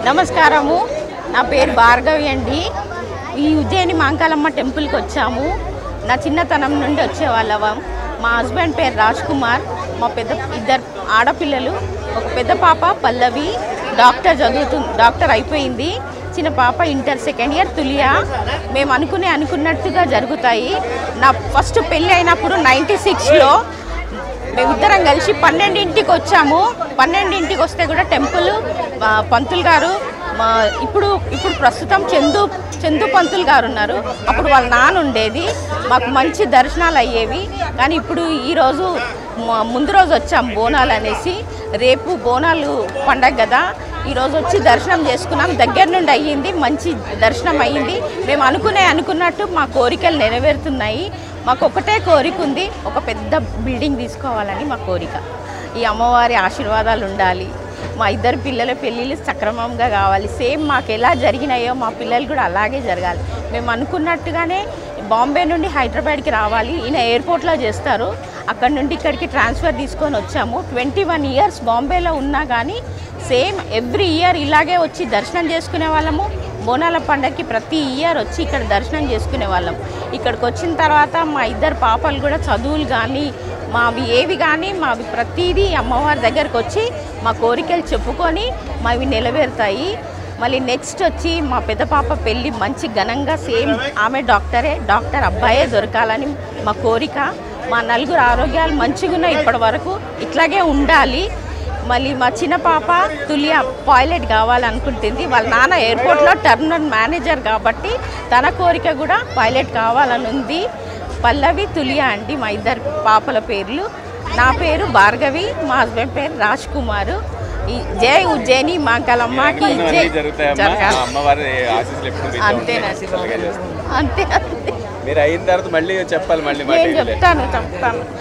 నమస్కారము, నా పేరు భార్గవి అండి. ఈ ఉజ్జయిని మాంకాలమ్మ టెంపుల్కి వచ్చాము. నా చిన్నతనం నుండి వచ్చేవాళ్ళం. మా హస్బెండ్ పేరు రాజ్ కుమార్. మా ఇద్దరు ఆడపిల్లలు. ఒక పెద్ద పాప పల్లవి డాక్టర్ అయిపోయింది. చిన్న పాప ఇంటర్ సెకండ్ ఇయర్ తులియా. మేము అనుకున్నట్టుగా జరుగుతాయి. నా ఫస్ట్ పెళ్ళి అయినప్పుడు 96లో మేమిద్దరం కలిసి 12ంటికి వచ్చాము. 12ంటికి వస్తే కూడా టెంపుల్ పంతులు గారు ఇప్పుడు ప్రస్తుతం చందు పంతులు గారు ఉన్నారు. అప్పుడు వాళ్ళ నాన్న ఉండేది. మాకు మంచి దర్శనాలు అయ్యేవి. కానీ ఇప్పుడు ఈరోజు ముందు రోజు వచ్చాం బోనాలు అనేసి. రేపు బోనాలు పండగ కదా, ఈరోజు వచ్చి దర్శనం చేసుకున్నాం. దగ్గర నుండి అయ్యింది, మంచి దర్శనం అయ్యింది. మేము అనుకున్నట్టు మా కోరికలు నెరవేరుతున్నాయి. మాకు ఒకటే కోరిక ఉంది, ఒక పెద్ద బిల్డింగ్ తీసుకోవాలని మా కోరిక. ఈ అమ్మవారి ఆశీర్వాదాలు ఉండాలి. మా ఇద్దరు పిల్లల పెళ్ళిళ్ళు సక్రమంగా కావాలి. సేమ్ మాకు ఎలా జరిగినాయో మా పిల్లలు కూడా అలాగే జరగాలి. మేము అనుకున్నట్టుగానే బాంబే నుండి హైదరాబాద్కి రావాలి. ఈయన ఎయిర్పోర్ట్లో చేస్తారు. అక్కడ నుండి ఇక్కడికి ట్రాన్స్ఫర్ తీసుకొని వచ్చాము. 21 ఇయర్స్ బాంబేలో ఉన్నా కానీ సేమ్ ఎవ్రీ ఇయర్ ఇలాగే వచ్చి దర్శనం చేసుకునే వాళ్ళము. బోనాల పండగకి ప్రతి ఇయర్ వచ్చి ఇక్కడ దర్శనం చేసుకునే వాళ్ళం. ఇక్కడికి వచ్చిన తర్వాత మా ఇద్దరు పాపలు కూడా చదువులు కానీ మావి ప్రతిదీ అమ్మవారి దగ్గరకు వచ్చి మా కోరికలు చెప్పుకొని మావి నెరవేరుతాయి. మళ్ళీ నెక్స్ట్ వచ్చి మా పెద్ద పాప పెళ్ళి మంచి ఘనంగా సేమ్ ఆమె డాక్టర్ అబ్బాయే దొరకాలని మా కోరిక. మా నలుగురు ఆరోగ్యాలు మంచిగా ఇప్పటి వరకు ఇట్లాగే ఉండాలి. మళ్ళీ మా చిన్న పాప తులియా పైలట్ కావాలనుకుంటుంది. వాళ్ళ నాన్న ఎయిర్పోర్ట్లో టర్మినల్ మేనేజర్ కాబట్టి తన కోరిక కూడా పైలట్ కావాలని ఉంది. పల్లవి తులియా అండి మా ఇద్దరు పాపల పేర్లు. నా పేరు భార్గవి, మా హస్బెండ్ పేరు రాజ్ కుమార్. జై ఉజ్జయిని మాంకాలమ్మకి అంతే. మీరు అయిన తర్వాత మళ్ళీ చెప్పాలి. చెప్తాను.